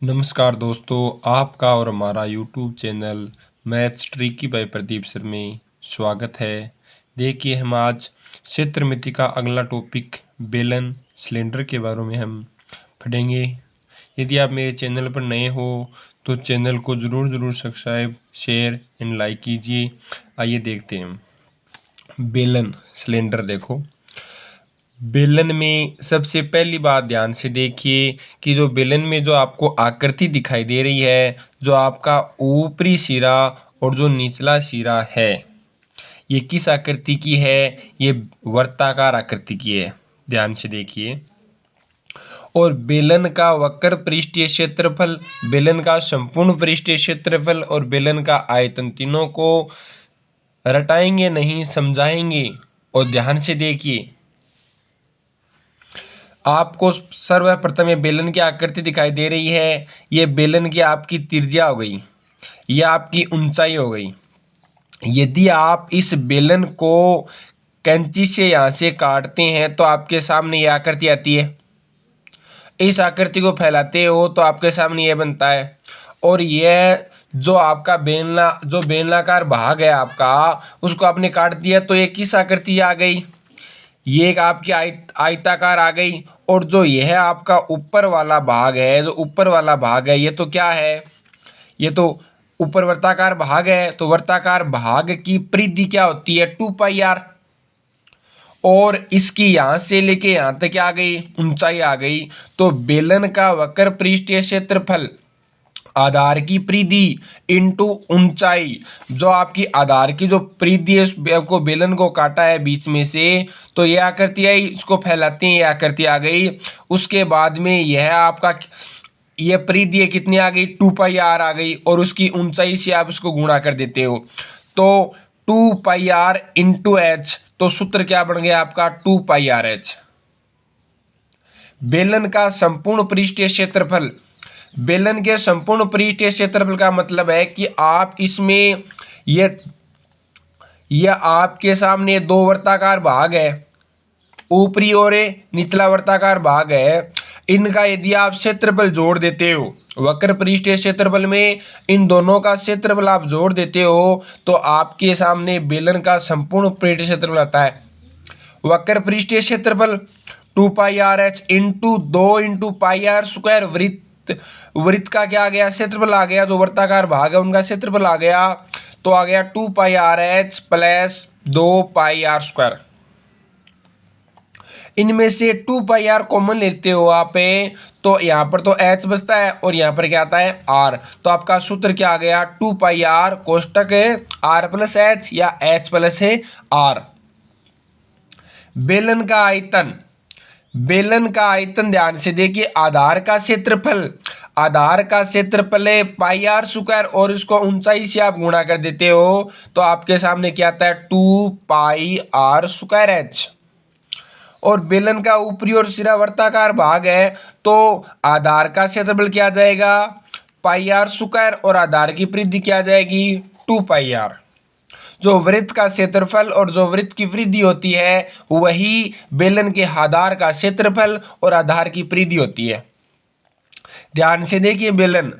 नमस्कार दोस्तों, आपका और हमारा YouTube channel maths tricky by Pradeep sir में स्वागत है। देखिए, हम आज क्षेत्र मिति का अगला टॉपिक बेलन सिलेंडर के बारे में हम पढ़ेंगे। यदि आप मेरे चैनल पर नए हो तो चैनल को ज़रूर सब्सक्राइब, शेयर एंड लाइक कीजिए। आइए देखते हैं। बेलन सिलेंडर देखो, बेलन में सबसे पहली बात ध्यान से देखिए कि जो बेलन में जो आपको आकृति दिखाई दे रही है, जो आपका ऊपरी सिरा और जो निचला सिरा है, ये किस आकृति की है? ये वर्ताकार आकृति की है। ध्यान से देखिए। और बेलन का वक्र पृष्ठीय क्षेत्रफल, बेलन का संपूर्ण पृष्ठीय क्षेत्रफल और बेलन का आयतन, तीनों को रटाएंगे नहीं, समझाएंगे। और ध्यान से देखिए, आपको सर्वप्रथम ये बेलन की आकृति दिखाई दे रही है। ये बेलन की आपकी त्रिज्या हो गई, यह आपकी ऊंचाई हो गई। यदि आप इस बेलन को कैंची से यहाँ से काटते हैं तो आपके सामने यह आकृति आती है। इस आकृति को फैलाते हो तो आपके सामने यह बनता है। और यह जो आपका जो बेलनाकार भाग है आपका, उसको आपने काट दिया तो ये किस आकृति आ गई? ये एक आपकी आयताकार आ गई। और जो यह आपका ऊपर वाला भाग है, जो ऊपर वाला भाग है, ये तो क्या है? ये तो ऊपर वर्ताकार भाग है। तो वर्ताकार भाग की परिधि क्या होती है? 2πr। और इसकी यहां से लेके यहां तक आ गई, ऊंचाई आ गई। तो बेलन का वक्र पृष्ठीय क्षेत्रफल, आधार की परिधि इंटू ऊंचाई, जो आपकी आधार की जो परिधि है, आपको बेलन को काटा है बीच में से, तो यह आकृति आई, इसको फैलाते हैं, यह आकृति आ गई। उसके बाद में यह आपका यह परिधि कितनी आ गई? 2πr आ गई। और उसकी ऊंचाई से आप इसको गुणा कर देते हो तो 2πr इंटू h, तो सूत्र क्या बन गया आपका? 2πrh। बेलन का संपूर्ण पृष्ठीय क्षेत्रफल, बेलन के संपूर्ण पृष्ठीय क्षेत्रफल का मतलब है कि आप इसमें यह आपके सामने दो वर्ताकार भाग है, ऊपरी और निचला वर्ताकार भाग है। इनका यदि आप क्षेत्रफल जोड़ देते हो, वक्र पृष्ठीय क्षेत्रफल में इन दोनों का क्षेत्रफल आप जोड़ देते हो तो आपके सामने बेलन का संपूर्ण पृष्ठीय क्षेत्रफल आता है। वक्र पृष्ठीय क्षेत्रफल 2πrh into 2 into πr square, वृत्त का क्या आ गया? क्षेत्रफल आ गया। जो वर्ताकार भाग है उनका क्षेत्रफल आ गया, तो आ गया 2πrh प्लस 2πr स्क्वायर। इनमें से 2πr कॉमन लेते हो आप, तो यहाँ पर तो h बचता है और यहाँ पर क्या आता है? r। तो आपका सूत्र क्या आ गया? 2πr कोष्टक r प्लस h या h प्लस है r। बेलन का आयतन, बेलन का आयतन ध्यान से देखिए, आधार का क्षेत्रफल, आधार का क्षेत्रफल है πr स्क्वायर और इसको ऊंचाई से आप गुणा कर देते हो तो आपके सामने क्या आता है? 2πr square h। और बेलन का ऊपरी और सिरा वर्ताकार भाग है, तो आधार का क्षेत्रफल क्या आ जाएगा? πr स्क्वायर और आधार की परिधि क्या आ जाएगी? 2πr। जो वृत्त का क्षेत्रफल और जो वृत्त की परिधि होती है, वही बेलन के आधार का क्षेत्रफल और आधार की परिधि होती है। ध्यान से देखिए बेलन।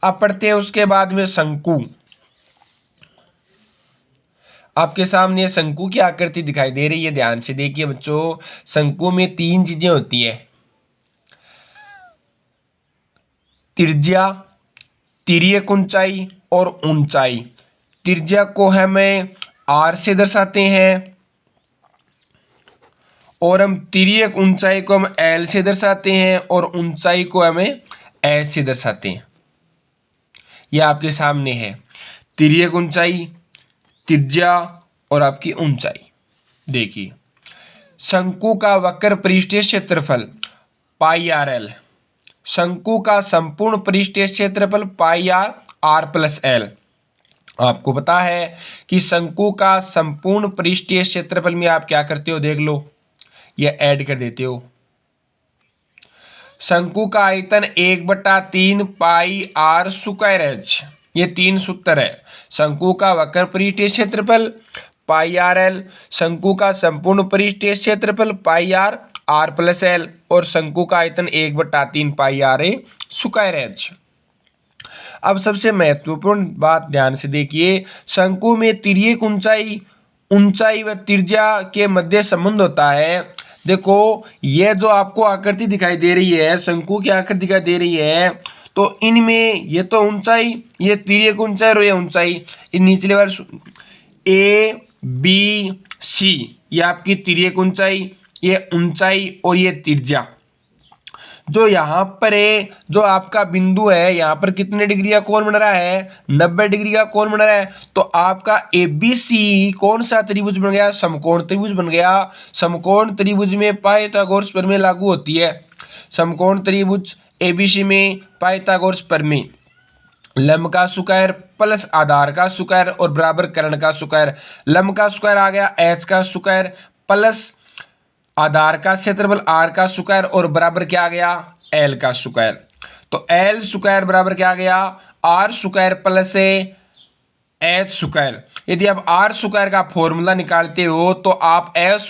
अब पढ़ते हैं उसके बाद में शंकु। आपके सामने शंकु की आकृति दिखाई दे रही है। ध्यान से देखिए बच्चों, शंकु में तीन चीजें होती है: त्रिज्या, तिर्यक ऊंचाई और ऊंचाई। त्रिज्या को हमें r से दर्शाते हैं और हम तिर्यक ऊंचाई को हम l से दर्शाते हैं और ऊंचाई को हमें h से दर्शाते हैं। यह आपके सामने है, तिर्यक ऊंचाई, त्रिज्या और आपकी ऊंचाई। देखिए, शंकु का वक्र पृष्ठीय क्षेत्रफल πrl, शंकु का संपूर्ण पृष्ठीय क्षेत्रफल πr r प्लस l। आपको पता है कि शंकु का संपूर्ण पृष्ठीय क्षेत्रफल में आप क्या करते हो? देख लो, यह ऐड कर देते हो। शंकु का आयतन 1/3 πr स्क्वायर h, ये तीन सूत्र है। शंकु का वक्र पृष्ठीय क्षेत्रफल πrl, शंकु का संपूर्ण पृष्ठीय क्षेत्रफल πr आर प्लस एल और शंकु का आयतन 1/3 पाई आर ए स्क्वायर एच। अब सबसे महत्वपूर्ण बात ध्यान से देखिए, शंकु में तिर्यक ऊंचाई व त्रिज्या के मध्य संबंध होता है। देखो ये जो आपको आकृति दिखाई दे रही है, शंकु की आकृति दिखाई दे रही है, तो इनमें ये तो ऊंचाई, ये तिर्यक ऊंचाई और ये ऊंचाई, इन निचले वाले ए बी सी ये आपकी तिर्यक ऊंचाई, ये ऊंचाई और ये त्रिज्या। जो यहाँ पर है, जो आपका बिंदु है, यहाँ पर कितने डिग्री का कोण बन रहा है, 90 डिग्री का कोण बन रहा है। तो आपका एबीसी कौन सा त्रिभुज बन गया, समकोण त्रिभुज बन गया। समकोण त्रिभुज में पाइथागोरस प्रमेय लागू होती है। समकोण त्रिभुज एबीसी में पाइथागोरस प्रमेय, लंब का स्क्वायर प्लस आधार का स्क्वायर और बराबर कर्ण का स्क्वायर। लंब का स्क्वायर आ गया एच का स्क्वायर प्लस आधार का क्षेत्रफल आर का स्क्वायर और बराबर क्या आ गया, एल का स्क्वायर। तो एल स्क्वायर बराबर क्या आ गया, R square plus H square. यदि आप आर स्क्वायर का फॉर्मूला निकालते हो तो आप एच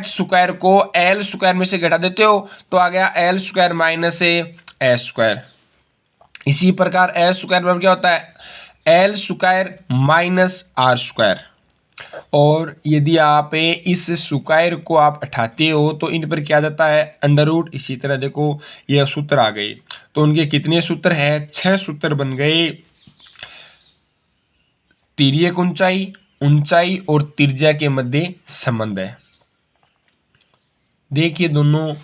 स्क्वायर को एल स्क्वायर में से घटा देते हो, तो आ गया L square minus H square. इसी प्रकार एच स्क्वायर बराबर क्या होता है, L square minus R square. और यदि आप इस स्क्वायर को आप हटाते हो तो इन पर क्या जाता है, अंडर रूट। इसी तरह देखो ये सूत्र आ गए, तो उनके कितने सूत्र हैं, 6 सूत्र बन गए। तिर्यक ऊंचाई और त्रिज्या के मध्य संबंध है। देखिए दोनों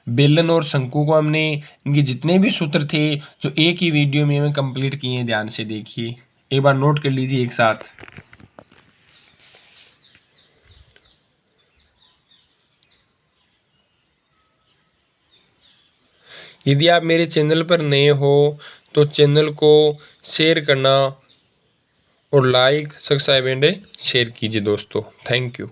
बेलन और शंकु को हमने, इनके जितने भी सूत्र थे जो एक ही वीडियो में हमें कंप्लीट किए हैं, ध्यान से देखिए, एक बार नोट कर लीजिए एक साथ। यदि आप मेरे चैनल पर नए हो तो चैनल को शेयर करना और लाइक सब्सक्राइब एंड शेयर कीजिए दोस्तों। Thank you.